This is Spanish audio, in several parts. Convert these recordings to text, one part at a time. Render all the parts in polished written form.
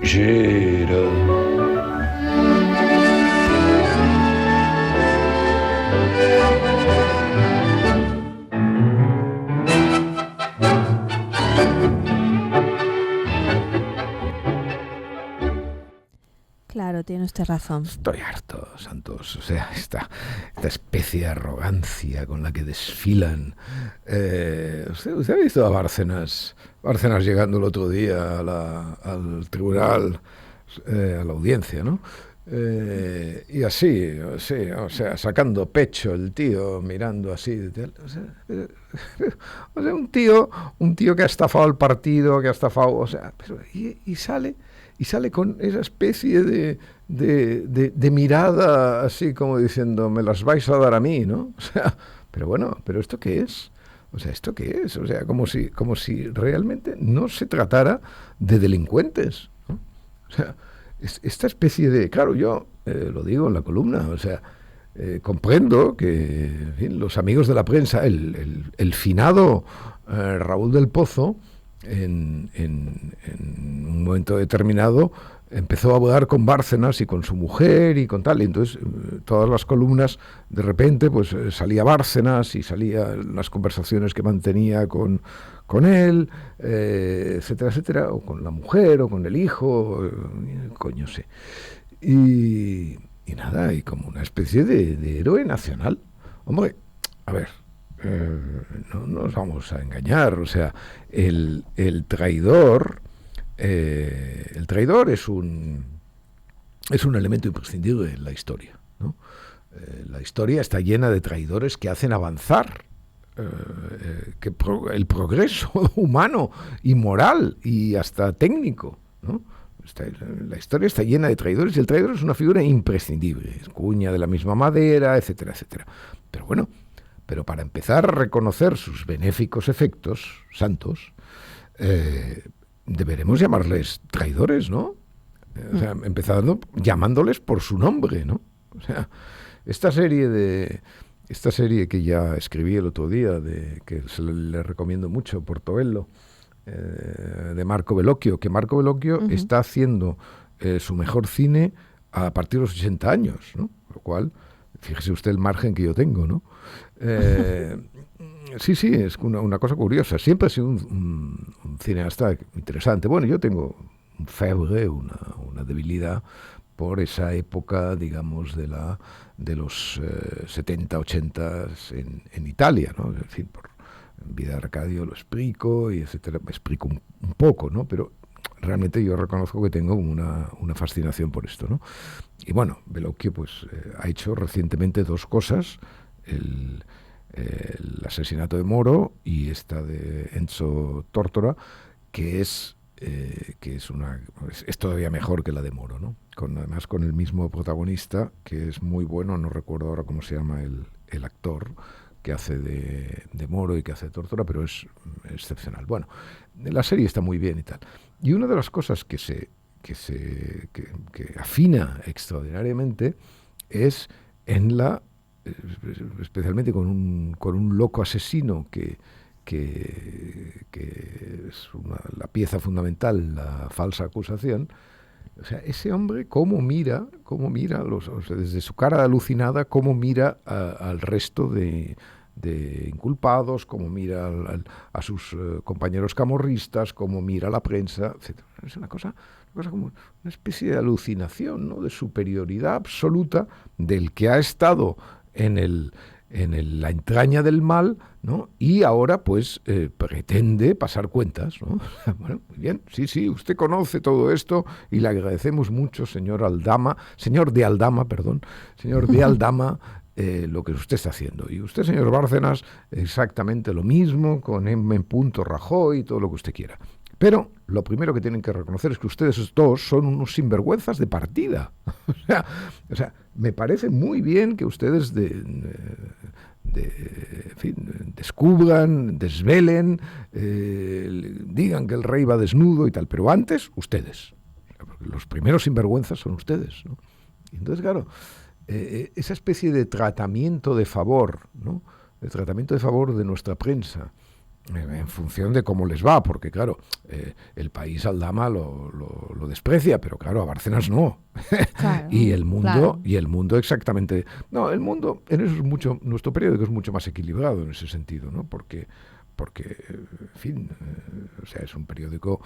Gira. Claro, tiene usted razón. Estoy harto, Santos. O sea, esta especie de arrogancia con la que desfilan. ¿Usted ha visto a Bárcenas? Bárcenas llegando el otro día al tribunal, a la audiencia, ¿no? Y así, o sea, sacando pecho el tío, mirando así. O sea, un tío que ha estafado el partido, que ha estafado, o sea, pero, y sale con esa especie de mirada así como diciendo, me las vais a dar a mí, ¿no? O sea, pero bueno, ¿pero esto qué es? O sea, ¿esto qué es? O sea, como si realmente no se tratara de delincuentes, ¿no? O sea, esta especie de... Claro, yo lo digo en la columna, o sea, comprendo que, en fin, los amigos de la prensa, el finado Raúl del Pozo, en un momento determinado empezó a hablar con Bárcenas y con su mujer y con tal, y entonces todas las columnas de repente pues salía Bárcenas y salían las conversaciones que mantenía con él, etcétera, etcétera, o con la mujer o con el hijo, coño sé, y nada, y como una especie de héroe nacional. Hombre, a ver, no nos vamos a engañar, o sea, el traidor es un elemento imprescindible en la historia, ¿no? La historia está llena de traidores que hacen avanzar el progreso humano y moral y hasta técnico, ¿no? La historia está llena de traidores y el traidor es una figura imprescindible, es cuña de la misma madera, etcétera, etcétera. Pero bueno, para empezar a reconocer sus benéficos efectos, Santos, deberemos llamarles traidores, ¿no? O sea, empezando llamándoles por su nombre, ¿no? O sea, esta serie que ya escribí el otro día, que le recomiendo mucho, Portobello, de Marco Bellocchio, que Marco Bellocchio está haciendo su mejor cine a partir de los 80 años, ¿no? Lo cual, fíjese usted el margen que yo tengo, ¿no? Sí, es una cosa curiosa. Siempre ha sido un cineasta interesante. Bueno, yo tengo un fiebre, una debilidad por esa época, digamos, de los 70, 80 en Italia, ¿no? Es decir, por Vida de Arcadio lo explico, y etcétera, me explico un poco, ¿no? Pero realmente yo reconozco que tengo una fascinación por esto, ¿no? Y bueno, Bellocchio pues ha hecho recientemente dos cosas: el asesinato de Moro y esta de Enzo Tórtora, que es todavía mejor que la de Moro, ¿no? Además con el mismo protagonista, que es muy bueno, no recuerdo ahora cómo se llama el actor que hace de Moro y que hace de Tórtora, pero es excepcional. Bueno, la serie está muy bien y tal. Y una de las cosas que afina extraordinariamente es especialmente con un loco asesino que es la pieza fundamental, la falsa acusación. O sea, ese hombre cómo mira o sea, desde su cara alucinada, cómo mira al resto de inculpados, cómo mira a sus compañeros camorristas, cómo mira a la prensa, etc. Es una cosa como una especie de alucinación, ¿no? De superioridad absoluta del que ha estado en la entraña del mal, ¿no? Y ahora pues pretende pasar cuentas, ¿no? Bueno, muy bien, sí, usted conoce todo esto y le agradecemos mucho, señor de Aldama, lo que usted está haciendo. Y usted, señor Bárcenas, exactamente lo mismo, con M. Rajoy y todo lo que usted quiera. Pero lo primero que tienen que reconocer es que ustedes dos son unos sinvergüenzas de partida. O sea, me parece muy bien que ustedes en fin, descubran, desvelen, digan que el rey va desnudo y tal, pero antes, ustedes. Porque los primeros sinvergüenzas son ustedes, ¿no? Entonces, claro, esa especie de tratamiento de favor, ¿no? El tratamiento de favor de nuestra prensa, en función de cómo les va, porque claro, el país Aldama lo desprecia, pero claro, a Bárcenas no. Claro, claro. Y el mundo exactamente. No, el mundo, en eso es mucho, nuestro periódico es mucho más equilibrado en ese sentido, ¿no? Porque en fin, o sea, es un periódico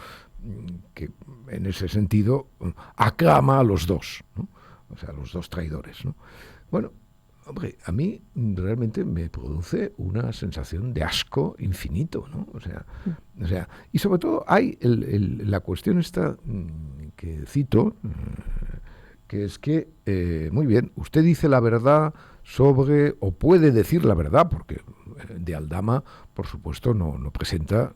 que en ese sentido aclama a los dos, ¿no? O sea, a los dos traidores, ¿no? Bueno, hombre, a mí realmente me produce una sensación de asco infinito, ¿no? O sea, y sobre todo hay la cuestión esta que cito, que es que, muy bien, usted dice la verdad sobre, o puede decir la verdad, porque de Aldama, por supuesto, no presenta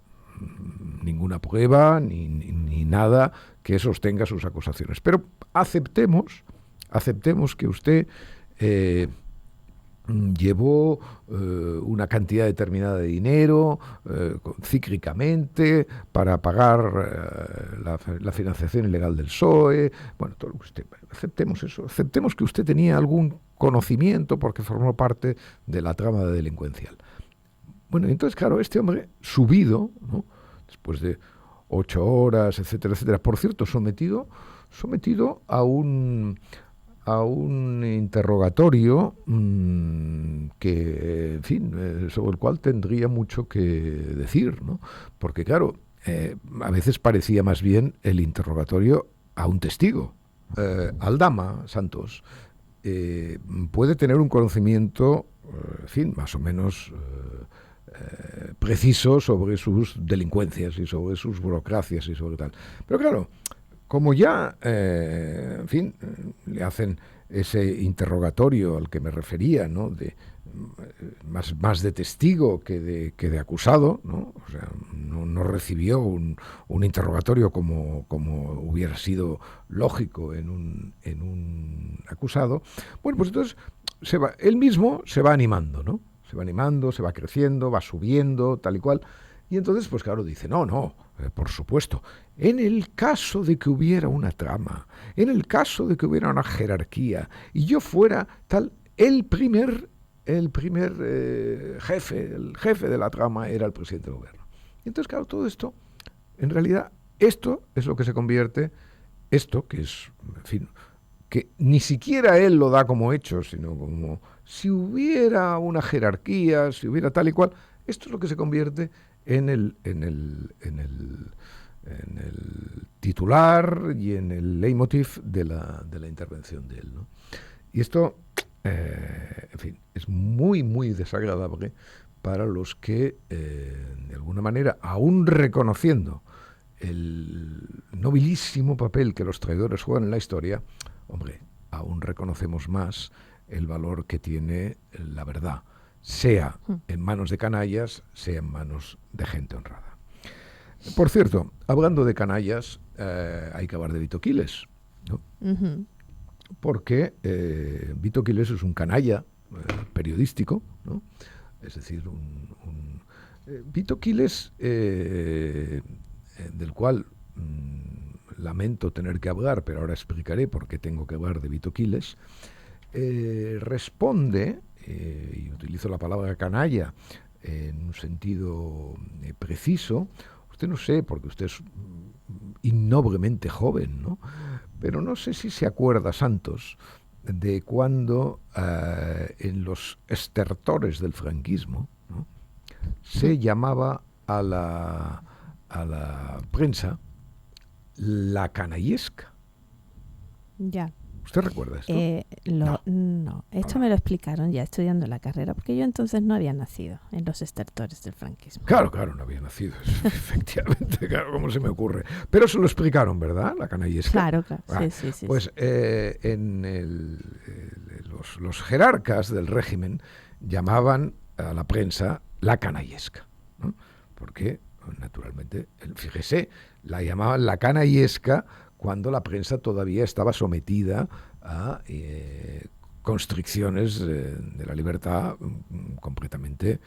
ninguna prueba ni nada que sostenga sus acusaciones. Pero aceptemos que usted llevó una cantidad determinada de dinero cíclicamente para pagar la financiación ilegal del PSOE. Bueno, todo lo que usted, aceptemos eso, aceptemos que usted tenía algún conocimiento porque formó parte de la trama de delincuencial. Bueno, entonces, claro, este hombre subido, ¿no? Después de 8 horas, etcétera, etcétera, por cierto, sometido a un interrogatorio que, en fin, sobre el cual tendría mucho que decir, ¿no? Porque, claro, a veces parecía más bien el interrogatorio a un testigo. Aldama Santos puede tener un conocimiento, en fin, más o menos preciso sobre sus delincuencias y sobre sus burocracias y sobre tal. Pero claro, como ya, en fin, le hacen ese interrogatorio al que me refería, ¿no? Más de testigo que de acusado, ¿no? O sea, no recibió un interrogatorio como hubiera sido lógico en un acusado. Bueno, pues entonces él mismo se va animando, ¿no? Se va animando, se va creciendo, va subiendo, tal y cual. Y entonces, pues claro, dice, no, por supuesto, en el caso de que hubiera una trama, en el caso de que hubiera una jerarquía, y yo fuera tal, el primer jefe, el jefe de la trama era el presidente del gobierno. Y entonces, claro, todo esto, en realidad, esto es lo que se convierte, esto que es, en fin, que ni siquiera él lo da como hecho, sino como si hubiera una jerarquía, si hubiera tal y cual, esto es lo que se convierte en el titular y en el leitmotiv de la intervención de él, ¿no? Y esto, en fin, es muy, muy desagradable para los que, de alguna manera, aún reconociendo el nobilísimo papel que los traidores juegan en la historia, hombre, aún reconocemos más el valor que tiene la verdad, sea en manos de canallas, sea en manos de gente honrada. Por cierto, hablando de canallas, hay que hablar de Vito Quiles, ¿no? Porque Vito Quiles es un canalla periodístico, ¿no? Es decir, Vito Quiles, del cual lamento tener que hablar, pero ahora explicaré por qué tengo que hablar de Vito Quiles, responde, y utilizo la palabra canalla en un sentido preciso. Usted no sé, porque usted es innoblemente joven, ¿no? Pero no sé si se acuerda, Santos, de cuando en los estertores del franquismo, ¿no?, se llamaba a la prensa la canallesca. Ya. ¿Usted recuerda esto? No, esto me lo explicaron ya estudiando la carrera, porque yo entonces no había nacido en los estertores del franquismo. Claro, no había nacido, efectivamente, claro, ¿cómo se me ocurre? Pero se lo explicaron, ¿verdad? La canallesca. Claro, sí. Pues Sí. Los jerarcas del régimen llamaban a la prensa la canallesca, ¿no? Porque, naturalmente, fíjese, la llamaban la canallesca cuando la prensa todavía estaba sometida a constricciones de la libertad completamente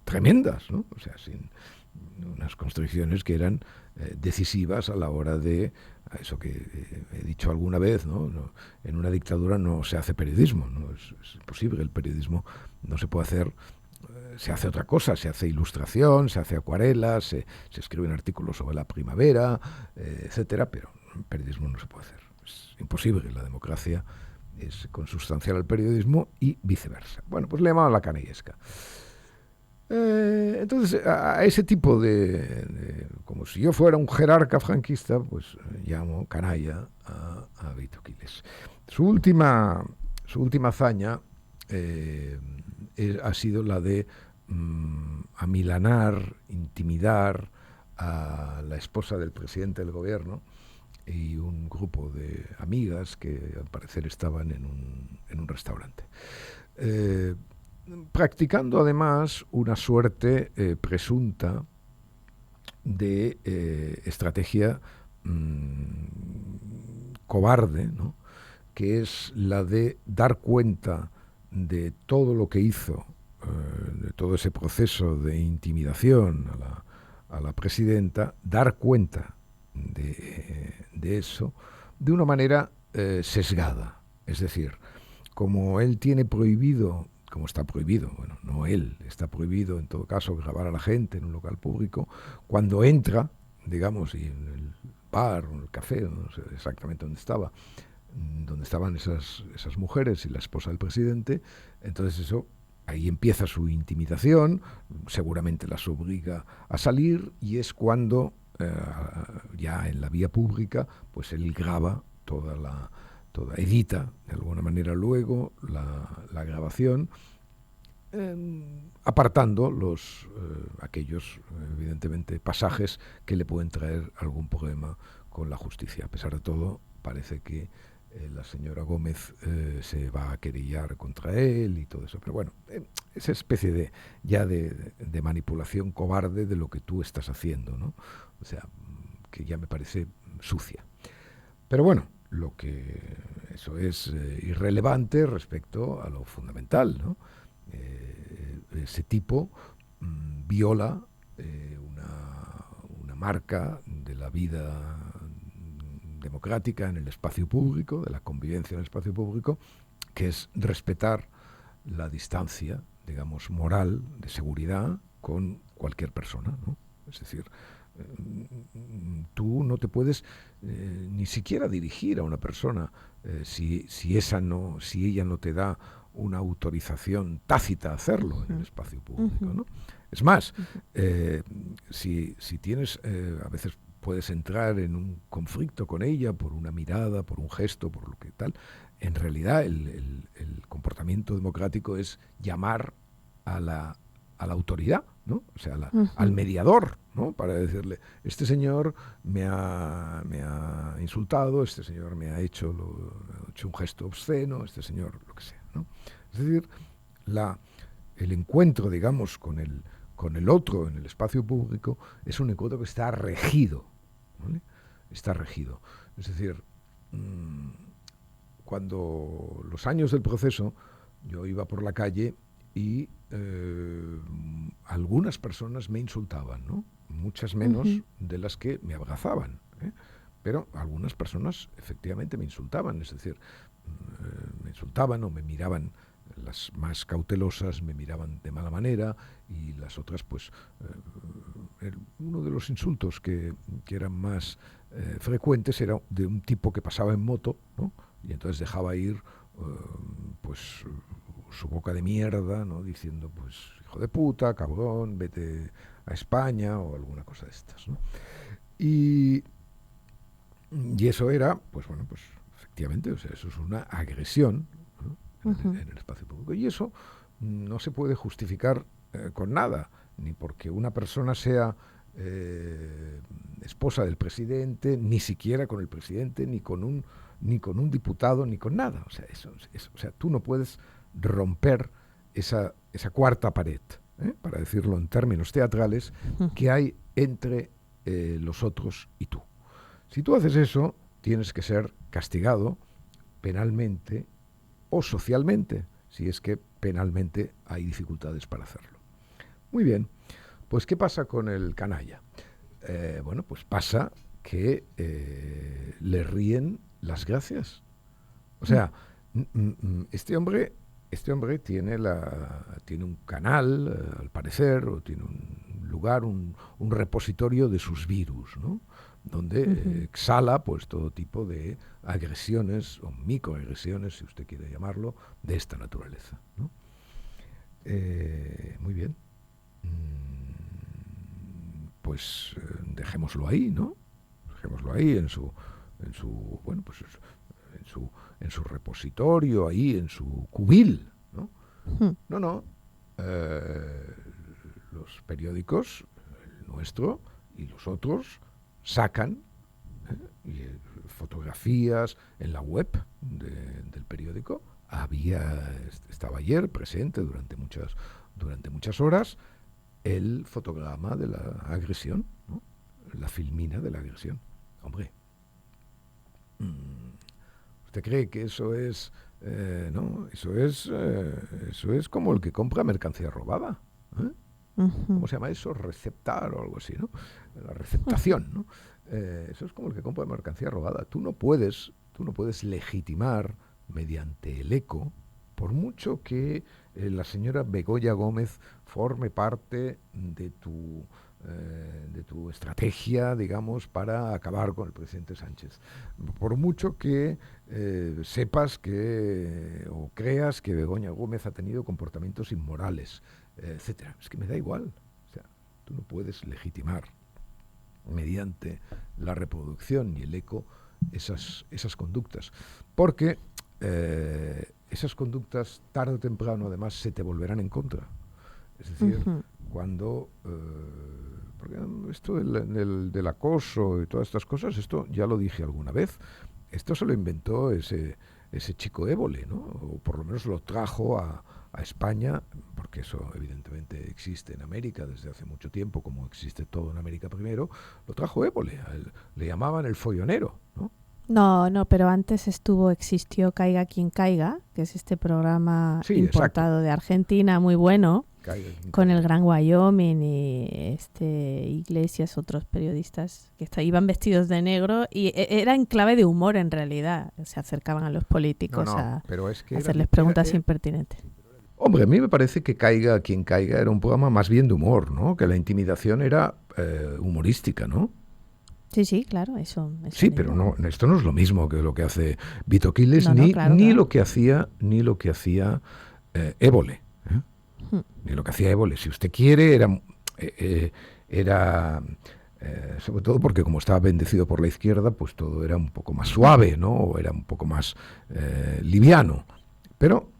tremendas, ¿no? O sea, sin unas constricciones que eran decisivas a la hora de eso que he dicho alguna vez, ¿no? En una dictadura no se hace periodismo, ¿no? Es imposible, el periodismo no se puede hacer, se hace otra cosa, se hace ilustración, se hace acuarelas, se escriben artículos sobre la primavera, etcétera, pero el periodismo no se puede hacer, es imposible, la democracia es consustancial al periodismo y viceversa. Bueno, pues le llamaba la canallesca. Entonces, a ese tipo como si yo fuera un jerarca franquista, pues llamo canalla a Beito Quiles. Su última hazaña ha sido la de amilanar, intimidar a la esposa del presidente del gobierno y un grupo de amigas que al parecer estaban en un restaurante. Practicando además una suerte presunta de estrategia cobarde, ¿no? Que es la de dar cuenta de todo lo que hizo, de todo ese proceso de intimidación a la presidenta, dar cuenta de eso de una manera sesgada. Es decir, como él tiene prohibido, como está prohibido, bueno, no él, está prohibido en todo caso grabar a la gente en un local público, cuando entra, digamos, y en el bar o en el café, no sé exactamente dónde estaban esas mujeres y la esposa del presidente, entonces eso, ahí empieza su intimidación, seguramente las obliga a salir y es cuando ya en la vía pública, pues él graba edita de alguna manera luego la grabación, apartando aquellos, evidentemente, pasajes que le pueden traer algún problema con la justicia. A pesar de todo, parece que la señora Gómez se va a querellar contra él y todo eso. Pero bueno, esa especie de manipulación cobarde de lo que tú estás haciendo, ¿no? O sea, que ya me parece sucia. Pero bueno, eso es irrelevante respecto a lo fundamental, ¿no? Ese tipo viola una marca de la vida democrática en el espacio público, de la convivencia en el espacio público, que es respetar la distancia, digamos, moral, de seguridad con cualquier persona, ¿no? Es decir, tú no te puedes ni siquiera dirigir a una persona si ella no te da una autorización tácita a hacerlo en el espacio público, ¿no? Es más, si tienes, a veces puedes entrar en un conflicto con ella por una mirada, por un gesto, por lo que tal. En realidad el comportamiento democrático es llamar a la autoridad, ¿no? O sea, al mediador, ¿no? Para decirle, este señor me ha insultado, este señor me ha hecho un gesto obsceno, este señor lo que sea, ¿no? Es decir, el encuentro, digamos, con el otro en el espacio público es un encuentro que está regido, ¿vale? Está regido. Es decir, cuando los años del proceso, yo iba por la calle y algunas personas me insultaban, ¿no? Muchas menos de las que me abrazaban, ¿eh? Pero algunas personas efectivamente me insultaban, es decir, me insultaban o me miraban. Las más cautelosas me miraban de mala manera y las otras, pues, uno de los insultos que eran más frecuentes era de un tipo que pasaba en moto, ¿no? Y entonces dejaba ir, pues, su boca de mierda, ¿no? Diciendo, pues, hijo de puta, cabrón, vete a España o alguna cosa de estas, ¿no? Y eso era, pues bueno, pues efectivamente, o sea, eso es una agresión, ¿no? En el espacio público. Y eso no se puede justificar con nada, ni porque una persona sea esposa del presidente, ni siquiera con el presidente, ni con un diputado, ni con nada. O sea, o sea, tú no puedes romper esa cuarta pared, para decirlo en términos teatrales, que hay entre los otros y tú. Si tú haces eso, tienes que ser castigado penalmente o socialmente, si es que penalmente hay dificultades para hacerlo. Muy bien, pues ¿qué pasa con el canalla? bueno, pues pasa que le ríen las gracias. O sea, este hombre tiene un canal, al parecer, o tiene un lugar, un repositorio de sus virus, ¿no? Donde exhala pues todo tipo de agresiones o microagresiones, si usted quiere llamarlo, de esta naturaleza, ¿no? Muy bien. Pues dejémoslo ahí, ¿no? Dejémoslo ahí en su bueno, pues en su repositorio, ahí en su cubil, ¿no? No. Los periódicos, el nuestro y los otros, sacan fotografías en la web del periódico. Estaba ayer presente durante muchas horas el fotograma de la agresión, ¿no? La filmina de la agresión. Hombre, ¿usted cree que eso es no? Eso es como el que compra mercancía robada, ¿eh? ¿Cómo se llama eso? Receptar o algo así, ¿no? La receptación, ¿no? Eso es como el que compra mercancía robada. Tú no puedes legitimar mediante el eco, por mucho que la señora Begoña Gómez forme parte de tu estrategia, digamos, para acabar con el presidente Sánchez. Por mucho que sepas o creas que Begoña Gómez ha tenido comportamientos inmorales, etcétera. Es que me da igual. O sea, tú no puedes legitimar mediante la reproducción y el eco esas conductas. Porque esas conductas, tarde o temprano, además, se te volverán en contra. Es decir, cuando... porque esto del acoso y todas estas cosas, esto ya lo dije alguna vez, esto se lo inventó ese chico Évole, ¿no? O por lo menos lo trajo a España, porque eso evidentemente existe en América desde hace mucho tiempo, como existe todo en América primero, lo trajo Évole, le llamaban el follonero, ¿no? No, pero antes existió Caiga quien caiga, que es este programa importado de Argentina, muy bueno, con el Gran Wyoming y Iglesias, otros periodistas que iban vestidos de negro y era en clave de humor en realidad, se acercaban a los políticos a hacerles preguntas impertinentes. Hombre, a mí me parece que Caiga quien caiga era un programa más bien de humor, ¿no? Que la intimidación era humorística, ¿no? Sí, claro, eso sí, pero no, esto no es lo mismo que lo que hace Vito Quiles, ni lo que hacía Évole, ¿eh? Ni lo que hacía Évole. Si usted quiere, era sobre todo porque como estaba bendecido por la izquierda, pues todo era un poco más suave, ¿no? O era un poco más liviano. Pero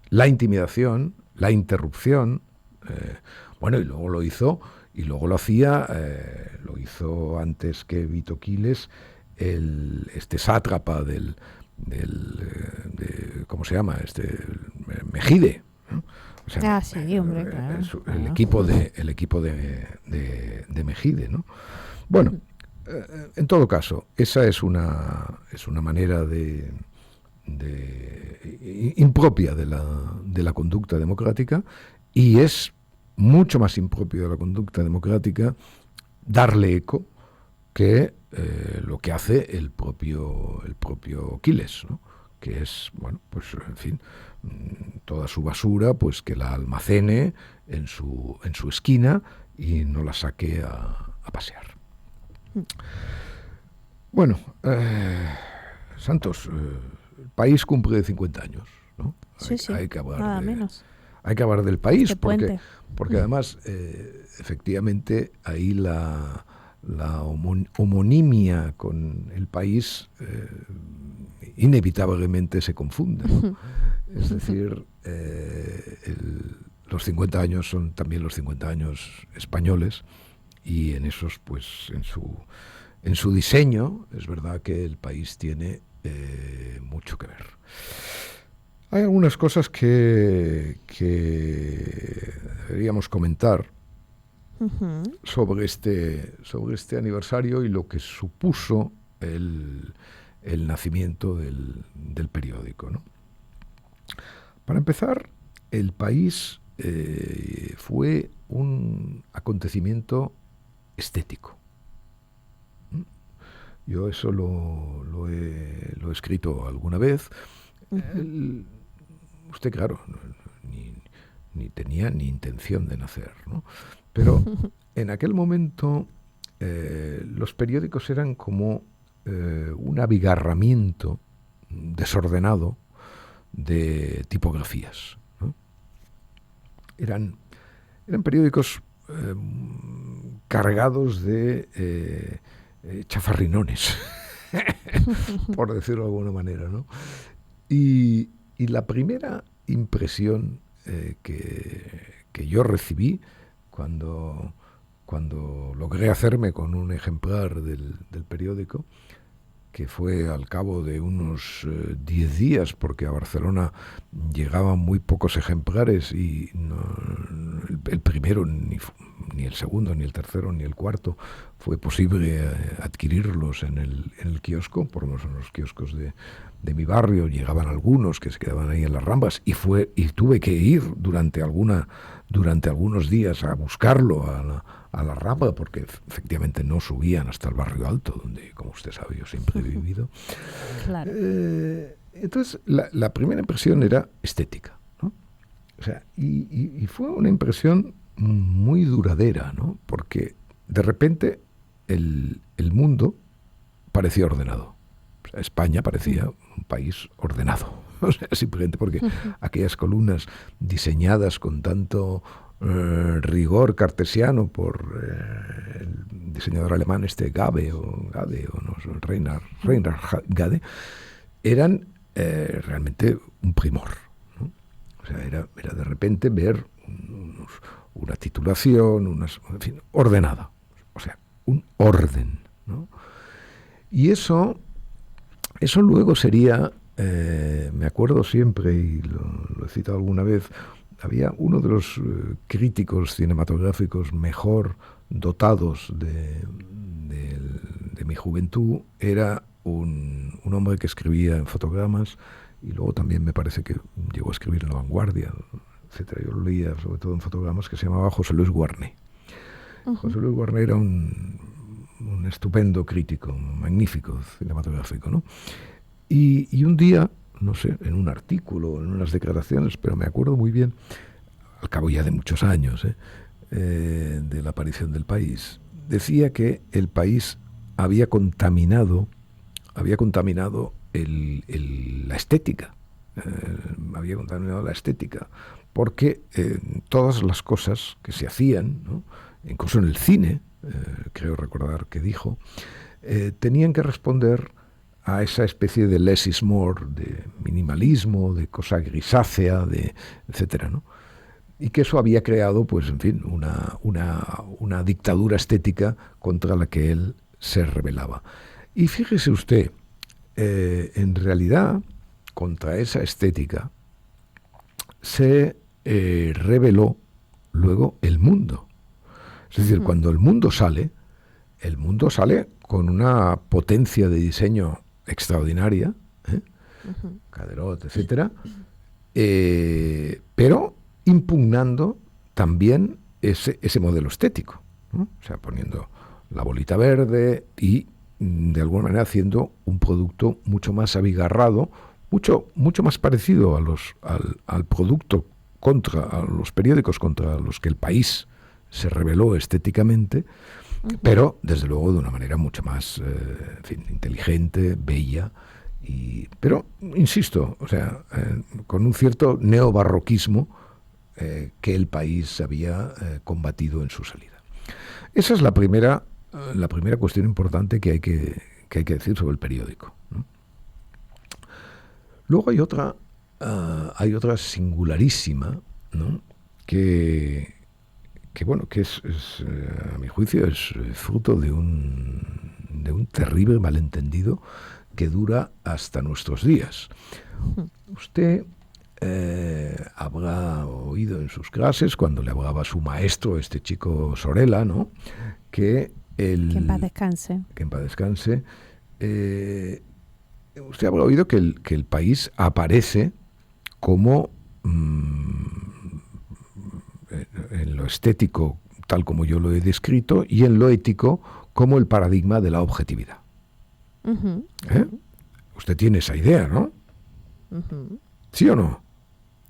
la intimidación, la interrupción, bueno, y luego lo hizo. Y luego lo hizo antes que Vito Quiles, este sátrapa ¿cómo se llama? Mejide, ¿no? O sea, sí, hombre, claro. El equipo de Mejide, ¿no? Bueno, en todo caso, esa es una manera impropia de la conducta democrática, y es mucho más impropio de la conducta democrática darle eco que lo que hace el propio Quiles, ¿no? Que es, bueno, pues en fin, toda su basura, pues que la almacene en su esquina y no la saque a pasear. Bueno, Santos, el país cumple 50 años, ¿no? Sí, hay que hablar nada menos. Hay que hablar del país, porque además, efectivamente, ahí la homonimia con el país inevitablemente se confunde, ¿no? Es decir, los 50 años son también los 50 años españoles, y en esos, pues, en su diseño, es verdad que el país tiene mucho que ver. Hay algunas cosas que deberíamos comentar sobre este aniversario y lo que supuso el nacimiento del periódico, ¿no? Para empezar, el país fue un acontecimiento estético. Yo eso lo he escrito alguna vez. Usted, claro, ni tenía ni intención de nacer, ¿no? Pero en aquel momento los periódicos eran como un abigarramiento desordenado de tipografías, ¿no? Eran periódicos cargados de chafarrinones, por decirlo de alguna manera, ¿no? Y la primera impresión que yo recibí cuando logré hacerme con un ejemplar del periódico, que fue al cabo de unos 10 días, porque a Barcelona llegaban muy pocos ejemplares y el primero, ni el segundo, ni el tercero, ni el cuarto fue posible adquirirlos en el kiosco, por lo menos en los kioscos de mi barrio. Llegaban algunos que se quedaban ahí en las Ramblas y tuve que ir durante algunos días a buscarlo a la Rambla, porque efectivamente no subían hasta el barrio alto, donde, como usted sabe, yo siempre he vivido. Claro. Entonces, la primera impresión era estética, ¿no? O sea, y fue una impresión muy duradera, ¿no? Porque de repente el mundo parecía ordenado. O sea, España parecía un país ordenado. O sea, simplemente porque aquellas columnas diseñadas con tanto rigor cartesiano por el diseñador alemán Gade, Reinhard Gade, eran realmente un primor, ¿no? O sea, era de repente ver una titulación, en fin, ordenada, o sea, un orden, ¿no? Y eso luego sería, me acuerdo siempre, y lo he citado alguna vez, había uno de los críticos cinematográficos mejor dotados de mi juventud, era un hombre que escribía en fotogramas, y luego también me parece que llegó a escribir en La Vanguardia, etcétera. Yo lo leía sobre todo en fotogramas, que se llamaba José Luis Guarné. José Luis Guarné era un estupendo crítico, magnífico cinematográfico, ¿no? Y un día, no sé, en un artículo, en unas declaraciones, pero me acuerdo muy bien, al cabo ya de muchos años, de la aparición del País, decía que el País había contaminado la estética, porque todas las cosas que se hacían, ¿no? Incluso en el cine, creo recordar que dijo, tenían que responder a esa especie de less is more, de minimalismo, de cosa grisácea, etcétera, ¿no? Y que eso había creado, pues, en fin, una dictadura estética contra la que él se rebelaba. Y fíjese usted, en realidad, contra esa estética se rebeló luego el mundo. Es decir, cuando el mundo sale con una potencia de diseño extraordinaria, Caderot, etcétera, pero impugnando también ese modelo estético, ¿no? O sea, poniendo la bolita verde y de alguna manera haciendo un producto mucho más abigarrado, mucho más parecido al producto a los periódicos contra los que el País se rebeló estéticamente, pero desde luego de una manera mucho más en fin, inteligente, bella, pero insisto, o sea, con un cierto neobarroquismo que el País había combatido en su salida. Esa es la primera cuestión importante que hay que decir sobre el periódico, ¿no? Luego hay otra singularísima, ¿no? que es a mi juicio es fruto de un terrible malentendido que dura hasta nuestros días. Usted habrá oído en sus clases, cuando le hablaba su maestro, este chico Sorella, ¿no? Que en paz descanse. Que en paz descanse. Usted habrá oído que el País aparece como en lo estético, tal como yo lo he descrito, y en lo ético, como el paradigma de la objetividad. Usted tiene esa idea, ¿no? ¿Sí o no?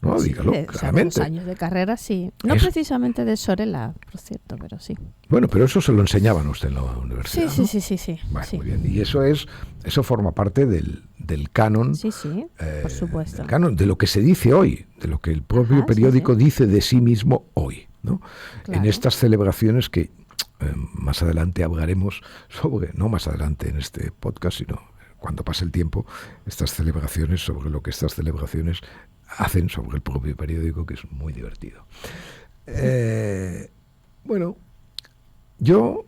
No, sí, dígalo claramente. Los años de carrera, sí. No precisamente de Sorela, por cierto, pero sí. Bueno, pero eso se lo enseñaban a usted en la universidad, sí, ¿no? Sí. Bueno, sí. muy bien. Y eso forma parte del canon. Sí, por supuesto. Del canon, de lo que se dice hoy, de lo que el propio periódico dice de sí mismo hoy, ¿no? Claro. En estas celebraciones que más adelante hablaremos sobre, no más adelante en este podcast, sino cuando pase el tiempo, estas celebraciones, sobre lo que estas celebraciones hacen sobre el propio periódico, que es muy divertido. Bueno, yo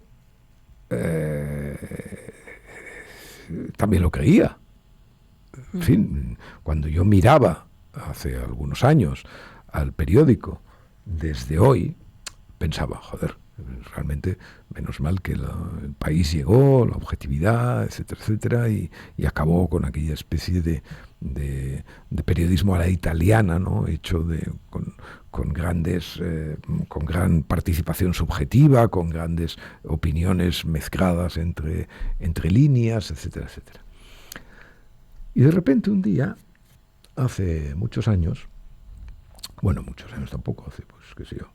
también lo creía. En fin, cuando yo miraba hace algunos años al periódico desde hoy, pensaba, joder, realmente menos mal que el país llegó, la objetividad, etcétera, etcétera, y acabó con aquella especie de periodismo a la italiana, ¿no? Hecho con gran participación subjetiva, con grandes opiniones mezcladas entre líneas, etcétera, etcétera. Y de repente un día, hace muchos años, bueno, muchos años tampoco, hace, pues, qué sé yo,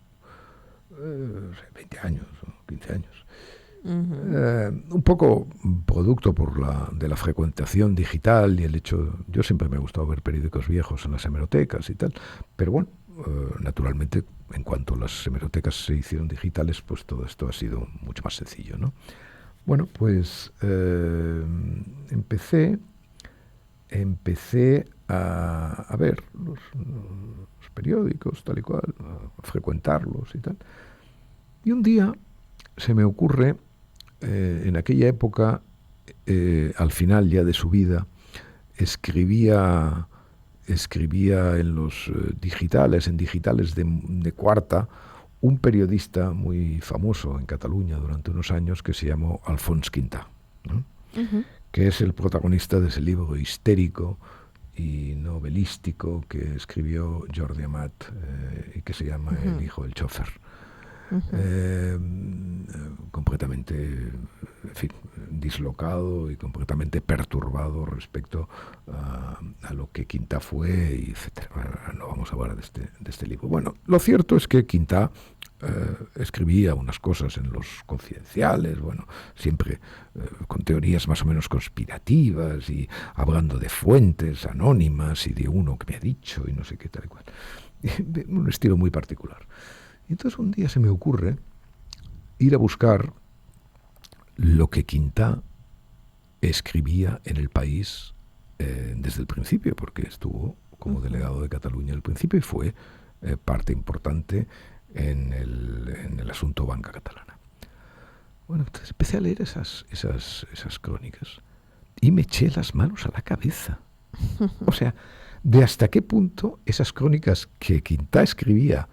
20 años o 15 años. Un poco producto de la frecuentación digital y el hecho, yo siempre me ha gustado ver periódicos viejos en las hemerotecas y tal, pero bueno, naturalmente en cuanto las hemerotecas se hicieron digitales, pues todo esto ha sido mucho más sencillo, ¿no? Bueno, pues empecé a ver los periódicos, tal y cual, a frecuentarlos y tal. Y un día se me ocurre, en aquella época, al final ya de su vida, escribía en los digitales de Cuarta, un periodista muy famoso en Cataluña durante unos años que se llamó Alfons Quintà, ¿no? Que es el protagonista de ese libro histérico y novelístico que escribió Jordi Amat y que se llama El hijo del chofer. Completamente, en fin, dislocado y completamente perturbado respecto a lo que Quintà fue, y etcétera. Bueno, no vamos a hablar de este libro. Bueno, lo cierto es que Quintà escribía unas cosas en los confidenciales, bueno, siempre con teorías más o menos conspirativas y hablando de fuentes anónimas y de uno que me ha dicho y no sé qué tal y cual. Un estilo muy particular. Y entonces un día se me ocurre ir a buscar lo que Quintà escribía en El País desde el principio, porque estuvo como delegado de Cataluña al principio y fue parte importante en el asunto banca catalana. Bueno, entonces empecé a leer esas crónicas y me eché las manos a la cabeza. O sea, de hasta qué punto esas crónicas que Quintà escribía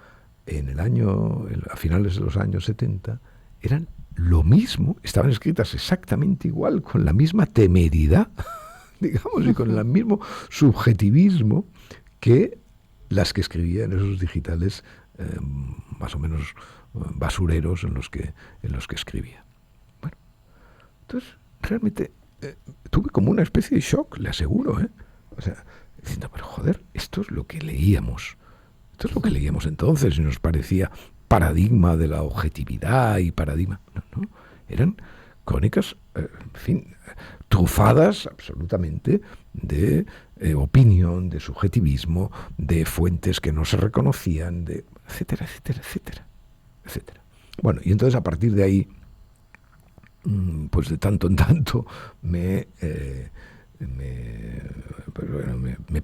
a finales de los años 70, eran lo mismo, estaban escritas exactamente igual, con la misma temeridad, digamos, y con el mismo subjetivismo que las que escribía en esos digitales más o menos basureros en los que escribía. Bueno, entonces realmente tuve como una especie de shock, le aseguro, o sea, diciendo, pero joder, esto es lo que leíamos. Esto es lo que leíamos entonces y nos parecía paradigma de la objetividad y paradigma. No, eran crónicas, en fin, trufadas absolutamente de opinión, de subjetivismo, de fuentes que no se reconocían, de etcétera, etcétera, etcétera, etcétera. Bueno, y entonces a partir de ahí, pues de tanto en tanto me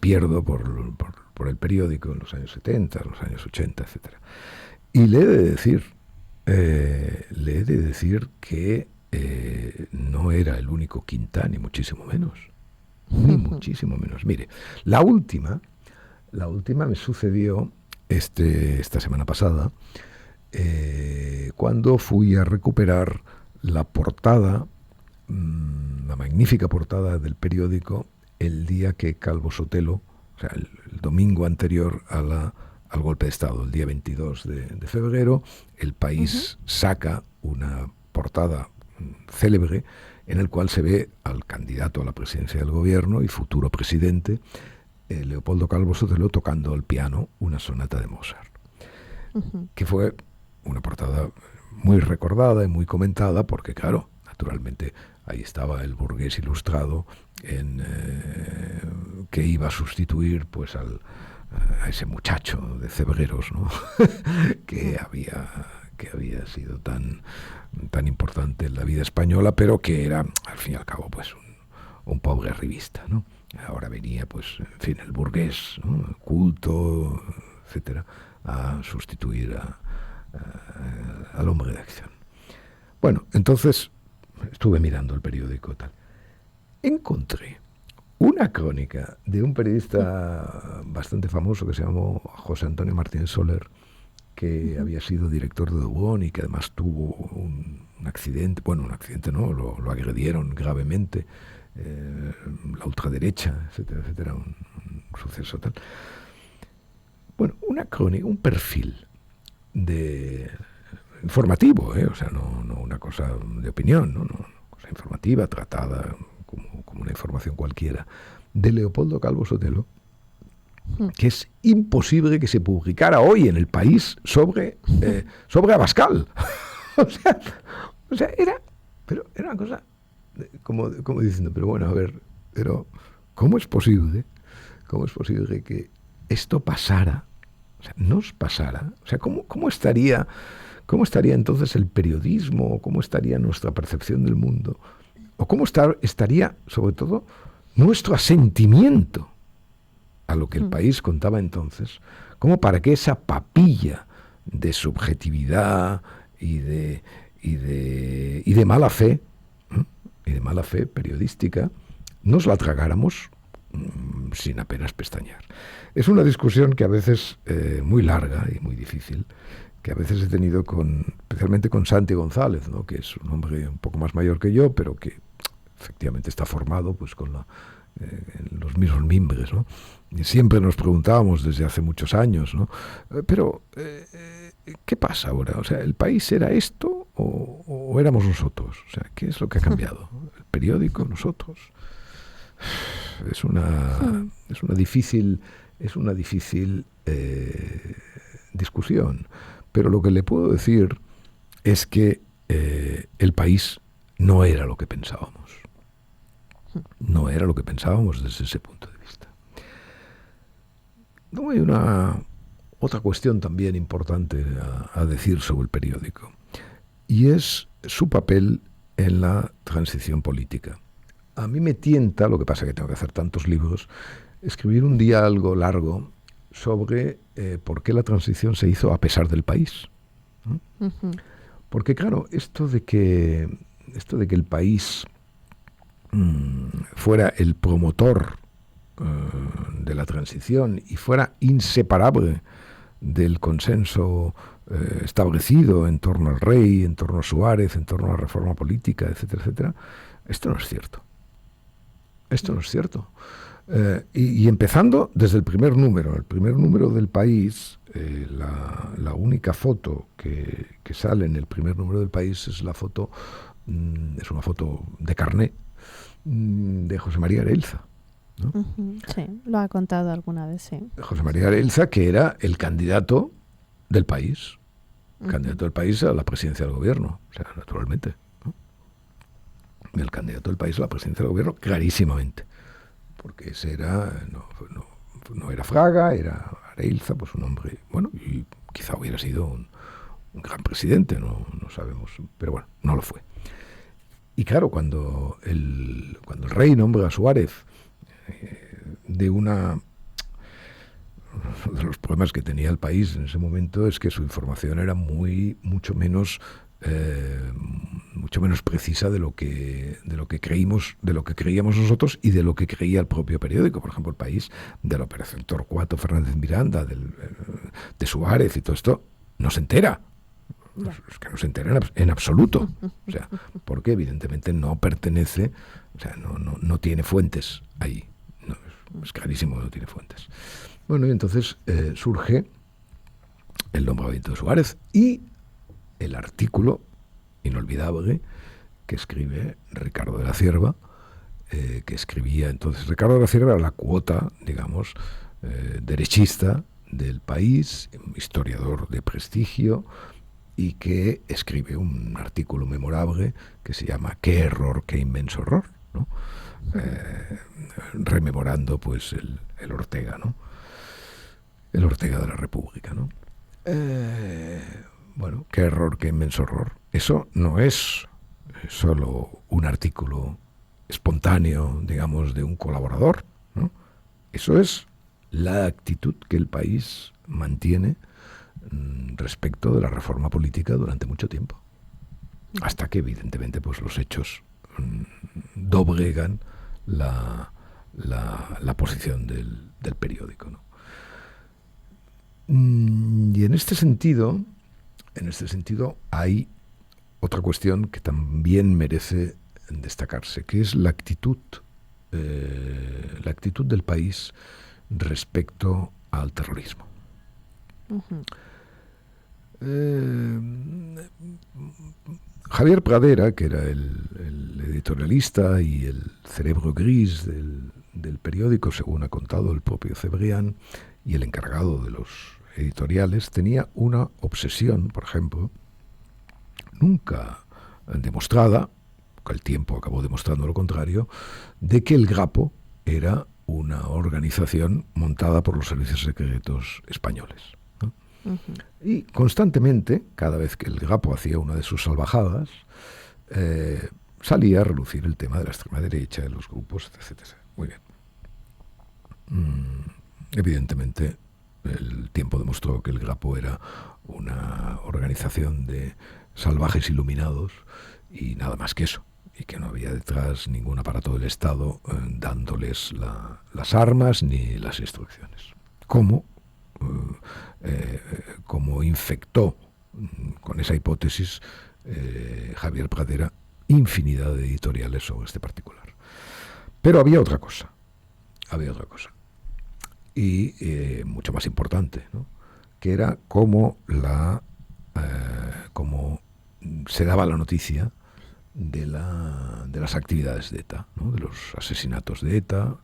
pierdo por el periódico en los años 70, los años 80, etcétera. Y le he de decir que no era el único Quintà, ni muchísimo menos. Ni muchísimo menos. Mire, la última me sucedió esta semana pasada, cuando fui a recuperar la portada, la magnífica portada del periódico, el día que Calvo Sotelo, o sea, el domingo anterior al golpe de Estado, el día 22 de febrero, El País saca una portada célebre en el cual se ve al candidato a la presidencia del gobierno y futuro presidente, Leopoldo Calvo Sotelo, tocando al piano una sonata de Mozart, que fue una portada muy recordada y muy comentada porque, claro, naturalmente ahí estaba el burgués ilustrado que iba a sustituir pues a ese muchacho de Cebreros, ¿no? que había sido tan importante en la vida española, pero que era, al fin y al cabo, pues un pobre arribista, ¿no? Ahora venía, pues, en fin, el burgués, ¿no? Culto, etcétera, a sustituir al hombre de acción. Bueno, entonces estuve mirando el periódico y tal. Encontré una crónica de un periodista bastante famoso que se llamó José Antonio Martínez Soler, que había sido director de Dubón y que además tuvo un accidente, bueno, un accidente no, lo agredieron gravemente, la ultraderecha, etcétera, etcétera, un suceso tal. Bueno, una crónica, un perfil informativo, o sea, no una cosa de opinión, no una cosa informativa, tratada como una información cualquiera, de Leopoldo Calvo Sotelo, que es imposible que se publicara hoy en El País sobre Abascal. o sea, era una cosa como diciendo, pero bueno, a ver, pero ¿cómo es posible que esto pasara? O sea, nos pasara. O sea, ¿cómo estaría entonces el periodismo? ¿Cómo estaría nuestra percepción del mundo? ¿O cómo estaría, sobre todo, nuestro asentimiento a lo que El País contaba entonces, como para que esa papilla de subjetividad y de mala fe, periodística, nos la tragáramos sin apenas pestañear? Es una discusión que a veces muy larga y muy difícil, que a veces he tenido especialmente con Santi González, ¿no? Que es un hombre un poco más mayor que yo, pero que efectivamente está formado pues con los mismos mimbres, ¿no? Y siempre nos preguntábamos desde hace muchos años, ¿no? Pero, ¿qué pasa ahora? O sea, ¿El País era esto o éramos nosotros? O sea, ¿qué es lo que ha cambiado? ¿El periódico? ¿Nosotros? Es una difícil discusión. Pero lo que le puedo decir es que El País no era lo que pensábamos. No era lo que pensábamos desde ese punto de vista. No hay otra cuestión también importante a decir sobre el periódico, y es su papel en la transición política. A mí me tienta, lo que pasa es que tengo que hacer tantos libros, escribir un día algo largo sobre por qué la transición se hizo a pesar del país. ¿No? Porque claro, esto de que el país fuera el promotor de la transición y fuera inseparable del consenso establecido en torno al rey, en torno a Suárez, en torno a la reforma política, etcétera, etcétera, esto no es cierto. Esto no es cierto. Y empezando desde el primer número del País, la única foto que sale en el primer número del País es una foto de carné de José María Arelza, ¿no? Sí, lo ha contado alguna vez, sí. José María Arelza, que era el candidato del País, candidato del País a la presidencia del gobierno, o sea, naturalmente, ¿no? El candidato del País a la presidencia del gobierno, clarísimamente, porque ese no era Fraga, era Arelza, pues un hombre, bueno, y quizá hubiera sido un gran presidente, no sabemos, pero bueno, no lo fue. Y claro, cuando el rey nombra a Suárez, uno de los problemas que tenía el país en ese momento es que su información era mucho menos precisa de lo que creíamos nosotros y de lo que creía el propio periódico. Por ejemplo, El País, de la operación Torcuato Fernández Miranda, de Suárez y todo esto, no se entera. Es que no se entera en absoluto. O sea, porque evidentemente no pertenece, o sea, no tiene fuentes ahí. No, es clarísimo que no tiene fuentes. Bueno, y entonces surge el nombramiento de Suárez y el artículo inolvidable que escribe Ricardo de la Cierva, que escribía entonces. Ricardo de la Cierva era la cuota, digamos, derechista del país, historiador de prestigio, y que escribe un artículo memorable que se llama «Qué error, qué inmenso error», ¿no? Rememorando pues el Ortega, ¿no? El Ortega de la República, ¿no? Bueno, qué error, qué inmenso error. Eso no es solo un artículo espontáneo, digamos, de un colaborador, ¿no? Eso es la actitud que el país mantiene respecto de la reforma política durante mucho tiempo, hasta que evidentemente pues los hechos doblegan la posición del periódico, ¿no? Y en este sentido hay otra cuestión que también merece destacarse, que es la actitud del país respecto al terrorismo. Javier Pradera, que era el editorialista y el cerebro gris del periódico, según ha contado el propio Cebrián, y el encargado de los editoriales, tenía una obsesión, por ejemplo, nunca demostrada, el tiempo acabó demostrando lo contrario, de que el Grapo era una organización montada por los servicios secretos españoles, ¿no? Y constantemente, cada vez que el Grapo hacía una de sus salvajadas, salía a relucir el tema de la extrema derecha, de los grupos, etc. Muy bien. Evidentemente, el tiempo demostró que el Grapo era una organización de salvajes iluminados y nada más que eso, y que no había detrás ningún aparato del Estado dándoles las armas ni las instrucciones. Como infectó con esa hipótesis Javier Pradera infinidad de editoriales sobre este particular. Pero había otra cosa, y mucho más importante, ¿no? Que era cómo se daba la noticia de las actividades de ETA, ¿no? De los asesinatos de ETA,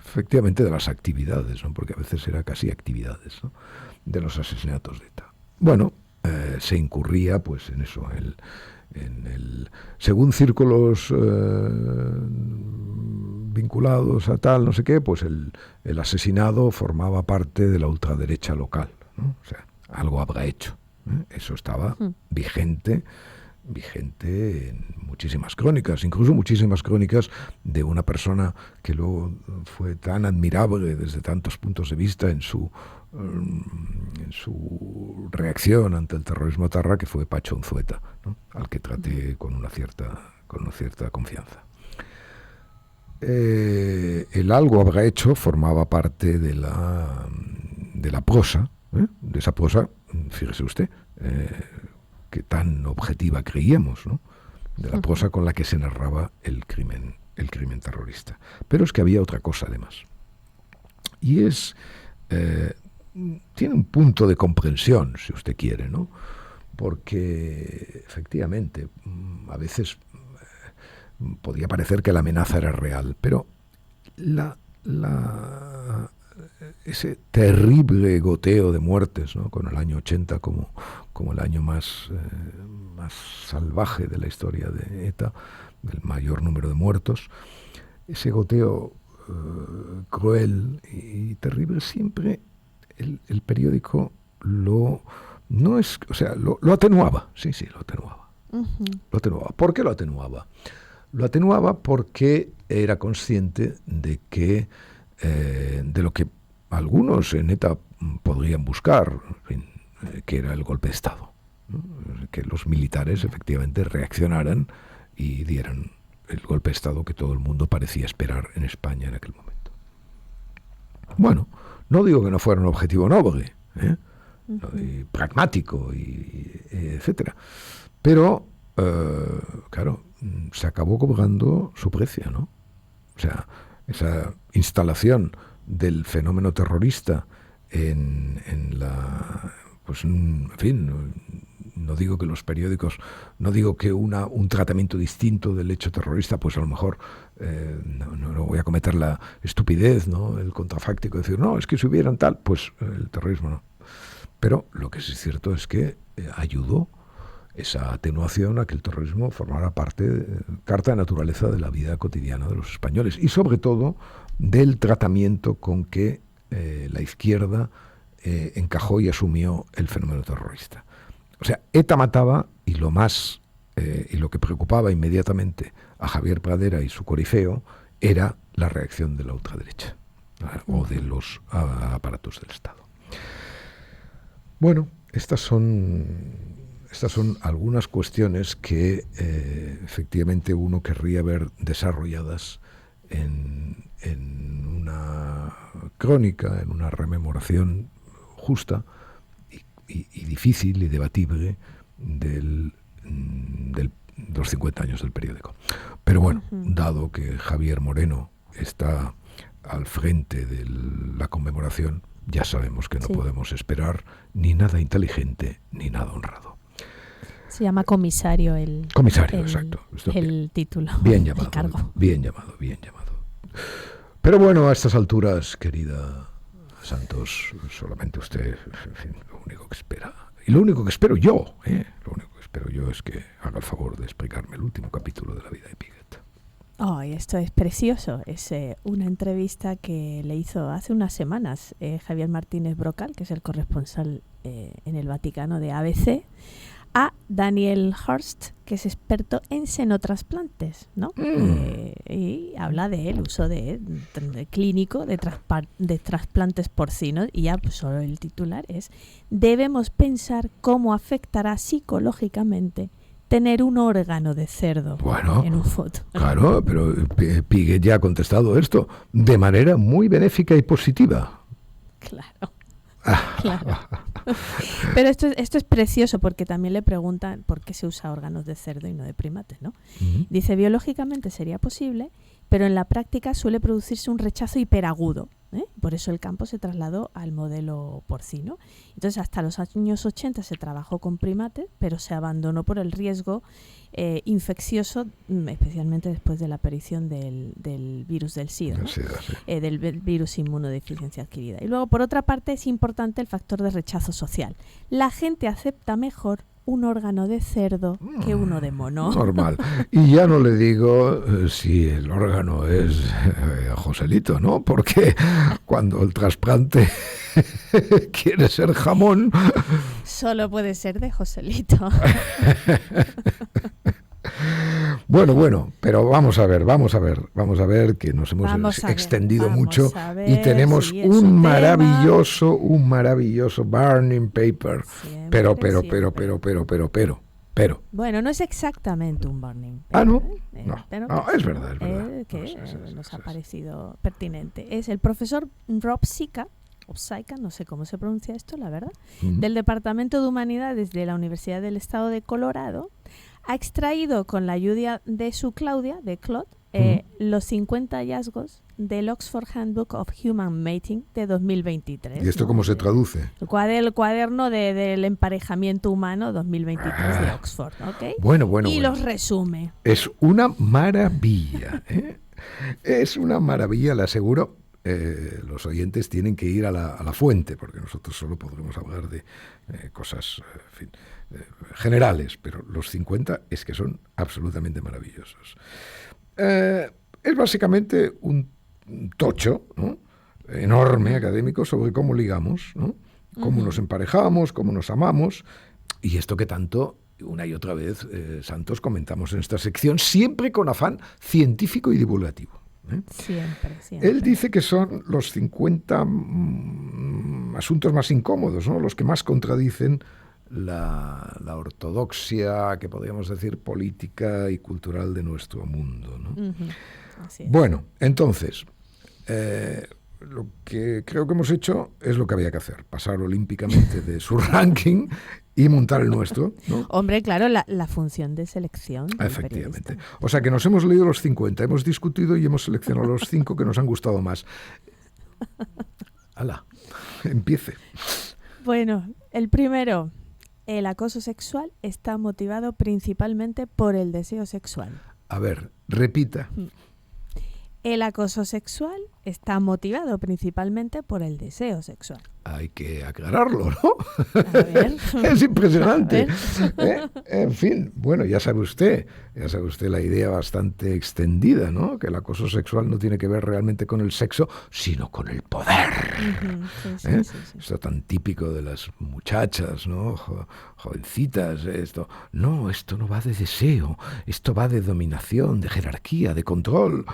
efectivamente de las actividades, ¿no? Porque a veces era casi actividades, ¿no? De los asesinatos de ETA. Bueno, se incurría pues en eso, según círculos vinculados a tal, no sé qué, pues el asesinado formaba parte de la ultraderecha local, ¿no? O sea, algo habrá hecho, ¿eh? Eso estaba vigente en muchísimas crónicas, incluso muchísimas crónicas de una persona que luego fue tan admirable desde tantos puntos de vista en su reacción ante el terrorismo etarra, que fue Pacho Unzueta, ¿no? Al que traté con una cierta confianza. El algo habrá hecho formaba parte de la prosa, de esa prosa, fíjese usted, que tan objetiva creíamos, ¿no? De la prosa con la que se narraba el crimen terrorista. Pero es que había otra cosa además. Y tiene un punto de comprensión, si usted quiere, ¿no? Porque efectivamente a veces podía parecer que la amenaza era real, pero ese terrible goteo de muertes, ¿no? Con el año 80 como el año más salvaje de la historia de ETA, el mayor número de muertos, ese goteo cruel y terrible, siempre el periódico lo atenuaba. Sí, lo atenuaba. Lo atenuaba. ¿Por qué lo atenuaba? Lo atenuaba porque era consciente de que de lo que algunos en ETA podrían buscar, en fin, que era el golpe de Estado, ¿no? Que los militares efectivamente reaccionaran y dieran el golpe de Estado que todo el mundo parecía esperar en España en aquel momento. Bueno, no digo que no fuera un objetivo noble, y pragmático, etcétera, pero claro, se acabó cobrando su precio, ¿no? O sea, esa instalación del fenómeno terrorista en no digo que los periódicos, no digo que un tratamiento distinto del hecho terrorista, pues a lo mejor no voy a cometer la estupidez, ¿no? El contrafáctico, decir, no, es que si hubieran tal, pues el terrorismo no. Pero lo que sí es cierto es que ayudó esa atenuación a que el terrorismo formara parte, carta de naturaleza de la vida cotidiana de los españoles y sobre todo del tratamiento con que la izquierda encajó y asumió el fenómeno terrorista. O sea, ETA mataba y lo que preocupaba inmediatamente a Javier Pradera y su corifeo era la reacción de la ultraderecha o de los aparatos del Estado. Bueno, estas son algunas cuestiones que efectivamente uno querría ver desarrolladas en una crónica, en una rememoración justa y difícil y debatible de los 50 años del periódico. Pero bueno, dado que Javier Moreno está al frente de la conmemoración, ya sabemos que no podemos esperar ni nada inteligente ni nada honrado. Se llama comisario exacto. El título. Bien llamado, el cargo. Bien llamado. Pero bueno, a estas alturas, querida Santos, solamente usted, en fin, lo único que espera, y lo único que espero yo, es que haga el favor de explicarme el último capítulo de la vida de Piquet. Oh, esto es precioso. Es una entrevista que le hizo hace unas semanas Javier Martínez Brocal, que es el corresponsal en el Vaticano de ABC, a Daniel Hurst, que es experto en senotrasplantes, ¿no? Y habla del uso de clínico de trasplantes porcinos, y ya pues, solo el titular es: debemos pensar cómo afectará psicológicamente tener un órgano de cerdo en un foto. Claro, pero Piquet ya ha contestado esto de manera muy benéfica y positiva. Claro. Pero esto es precioso porque también le preguntan por qué se usa órganos de cerdo y no de primates, ¿no? Dice, biológicamente sería posible, pero en la práctica suele producirse un rechazo hiperagudo. Por eso el campo se trasladó al modelo porcino. Entonces, hasta los años 80 se trabajó con primates, pero se abandonó por el riesgo infeccioso, especialmente después de la aparición del virus del SIDA, ¿no? Del virus inmunodeficiencia adquirida. Y luego, por otra parte, es importante el factor de rechazo social. La gente acepta mejor un órgano de cerdo que uno de mono. Normal. Y ya no le digo si el órgano es Joselito, ¿no? Porque cuando el trasplante quiere ser jamón... Solo puede ser de Joselito. Bueno, pero vamos a ver que nos hemos extendido mucho y tenemos un maravilloso burning paper. Pero. Bueno, no es exactamente un burning paper. Ah, ¿no? No, es verdad. Que nos ha parecido pertinente. Es el profesor Rob Sika, no sé cómo se pronuncia esto, la verdad, del Departamento de Humanidades de la Universidad del Estado de Colorado. Ha extraído con la ayuda de su Claude, los 50 hallazgos del Oxford Handbook of Human Mating de 2023. ¿Y esto cómo se traduce? El cuaderno del emparejamiento humano 2023 de Oxford. ¿Okay? Bueno. Los resume. Es una maravilla. Es una maravilla, le aseguro. Los oyentes tienen que ir a la fuente, porque nosotros solo podremos hablar de cosas, en fin, generales, pero los 50 es que son absolutamente maravillosos. Es básicamente un tocho, ¿no? Enorme, académico, sobre cómo ligamos, ¿no? Cómo nos emparejamos, cómo nos amamos, y esto que tanto una y otra vez, Santos, comentamos en esta sección, siempre con afán científico y divulgativo. Siempre. Él dice que son los 50 asuntos más incómodos, ¿no? Los que más contradicen la ortodoxia, que podríamos decir, política y cultural de nuestro mundo, ¿no? Así es. Bueno, entonces, lo que creo que hemos hecho es lo que había que hacer, pasar olímpicamente de su ranking y montar el nuestro, ¿no? Hombre, claro, la función de selección. Efectivamente. Periodista. O sea que nos hemos leído los 50, hemos discutido y hemos seleccionado los 5 que nos han gustado más. ¡Hala! Empiece. Bueno, el primero, El acoso sexual está motivado principalmente por el deseo sexual. A ver, repita. El acoso sexual está motivado principalmente por el deseo sexual. Hay que aclararlo, ¿no? A ver. Es impresionante. En fin, bueno, ya sabe usted la idea bastante extendida, ¿no? Que el acoso sexual no tiene que ver realmente con el sexo, sino con el poder. Sí. Esto tan típico de las muchachas, ¿no? Jovencitas, esto. No, esto no va de deseo, esto va de dominación, de jerarquía, de control.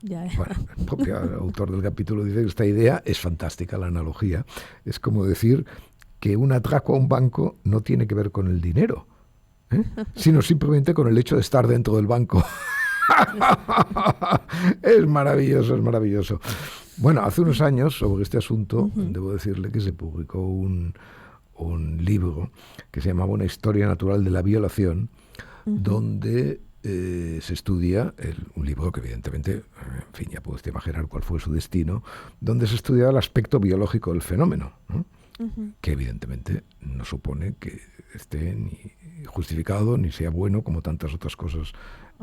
Bueno, el propio autor del capítulo dice que esta idea es fantástica, la analogía. Es como decir que un atraco a un banco no tiene que ver con el dinero, sino simplemente con el hecho de estar dentro del banco. Es maravilloso, es maravilloso. Bueno, hace unos años sobre este asunto, debo decirle que se publicó un libro que se llamaba Una historia natural de la violación, donde se estudia, un libro que evidentemente, en fin, ya puede usted imaginar cuál fue su destino, donde se estudiaba el aspecto biológico del fenómeno, ¿no? Que evidentemente no supone que esté ni justificado ni sea bueno como tantas otras cosas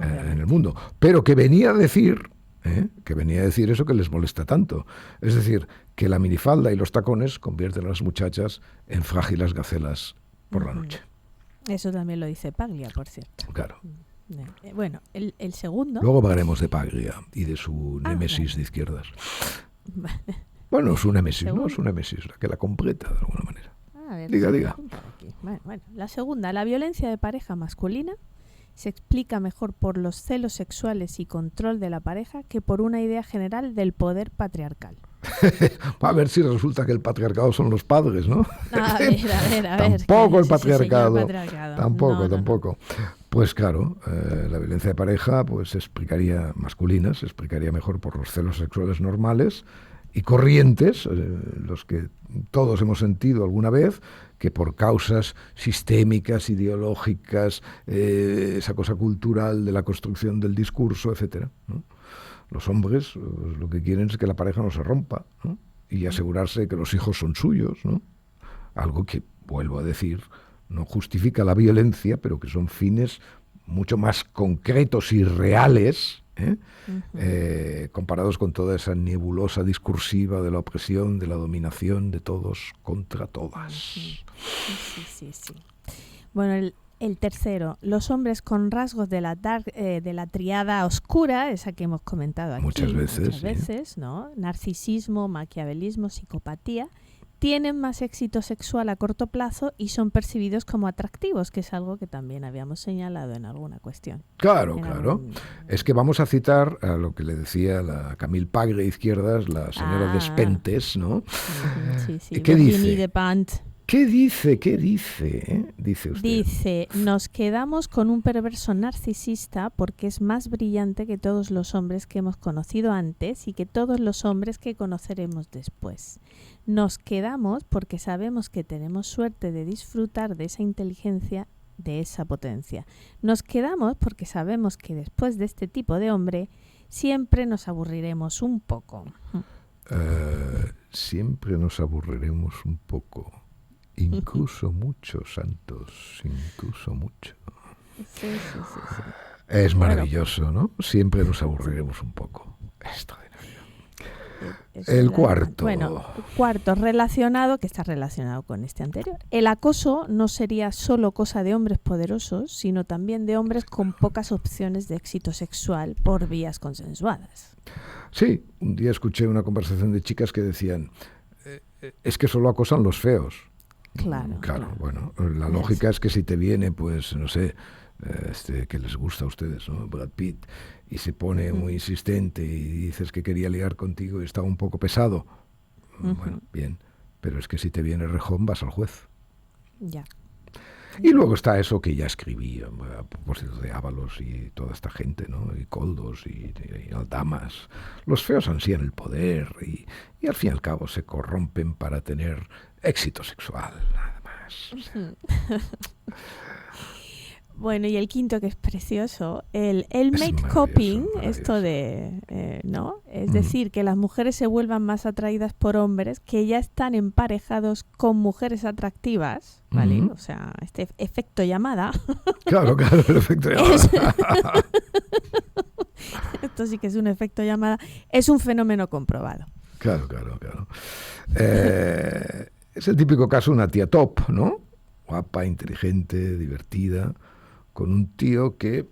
en el mundo, pero que venía a decir eso que les molesta tanto, es decir, que la minifalda y los tacones convierten a las muchachas en frágiles gacelas por la noche. Eso también lo dice Paglia, por cierto. Claro. Bueno, el segundo... Luego hablaremos de Paglia y de su némesis de izquierdas. Bueno, su némesis, ¿no? Su némesis, la que la completa de alguna manera. Diga. Bueno, la segunda, la violencia de pareja masculina se explica mejor por los celos sexuales y control de la pareja que por una idea general del poder patriarcal. A ver si resulta que el patriarcado son los padres, ¿no? A ver. Tampoco el patriarcado. No. Tampoco. Pues claro, la violencia de pareja pues se explicaría mejor por los celos sexuales normales y corrientes, los que todos hemos sentido alguna vez, que por causas sistémicas, ideológicas, esa cosa cultural de la construcción del discurso, etcétera, ¿no? Los hombres lo que quieren es que la pareja no se rompa, ¿no? Y asegurarse de que los hijos son suyos, ¿no? Algo que, vuelvo a decir, no justifica la violencia, pero que son fines mucho más concretos y reales, comparados con toda esa nebulosa discursiva de la opresión, de la dominación de todos contra todas. Sí. Bueno, el tercero, los hombres con rasgos de la triada oscura, esa que hemos comentado aquí muchas veces, ¿no? Narcisismo, maquiavelismo, psicopatía, tienen más éxito sexual a corto plazo y son percibidos como atractivos, que es algo que también habíamos señalado en alguna cuestión. Claro. Es que vamos a citar a lo que le decía la Camille Paglia Izquierdas, la señora Despentes, ¿no? Sí. ¿Qué dice? De Pant. ¿Qué dice? Dice usted. Dice, nos quedamos con un perverso narcisista porque es más brillante que todos los hombres que hemos conocido antes y que todos los hombres que conoceremos después. Nos quedamos porque sabemos que tenemos suerte de disfrutar de esa inteligencia, de esa potencia. Nos quedamos porque sabemos que después de este tipo de hombre siempre nos aburriremos un poco. Siempre nos aburriremos un poco. Incluso mucho, Santos, incluso mucho. Sí. Es maravilloso, ¿no? Siempre nos aburriremos un poco. Extraordinario. El cuarto. Bueno, cuarto, que está relacionado con este anterior. El acoso no sería solo cosa de hombres poderosos, sino también de hombres con pocas opciones de éxito sexual por vías consensuadas. Sí, un día escuché una conversación de chicas que decían, es que solo acosan los feos. Claro. Bueno, la lógica es que si te viene, pues, no sé, que les gusta a ustedes, ¿no? Brad Pitt, y se pone muy insistente y dices que quería ligar contigo y está un poco pesado. Bueno, bien, pero es que si te viene rejón vas al juez. Ya. Y luego está eso que ya escribí a propósito de Ábalos y toda esta gente, ¿no? Y Koldos y Aldamas. Los feos ansían el poder y al fin y al cabo se corrompen para tener éxito sexual, nada más. O sea. Bueno, y el quinto, que es precioso, el mate coping, esto de, ¿no? Es decir, que las mujeres se vuelvan más atraídas por hombres que ya están emparejados con mujeres atractivas, ¿vale? O sea, este efecto llamada. Claro, el efecto llamada. Esto sí que es un efecto llamada. Es un fenómeno comprobado. Claro. Es el típico caso de una tía top, ¿no? Guapa, inteligente, divertida, con un tío que,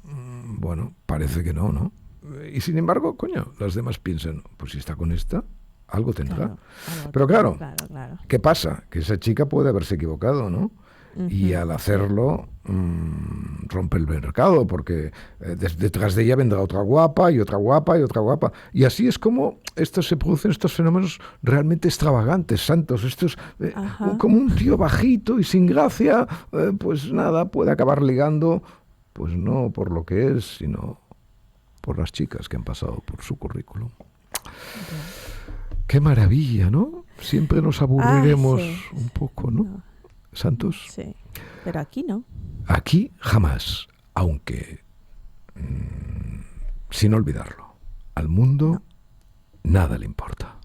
bueno, parece que no. Y sin embargo, coño, las demás piensan, pues si está con esta, algo tendrá. Pero claro, ¿qué pasa? Que esa chica puede haberse equivocado, ¿no? Y al hacerlo rompe el mercado, porque detrás de ella vendrá otra guapa y otra guapa y otra guapa. Y así es como se producen estos fenómenos realmente extravagantes, santos. Estos, como un tío bajito y sin gracia, pues nada, puede acabar ligando, pues no por lo que es, sino por las chicas que han pasado por su currículum. Qué maravilla, ¿no? Siempre nos aburriremos un poco, ¿no? Santos. Sí, pero aquí no. Aquí jamás, aunque sin olvidarlo, al mundo nada le importa.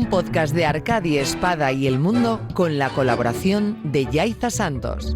Podcast de Arcadi Espada y El Mundo con la colaboración de Yaiza Santos.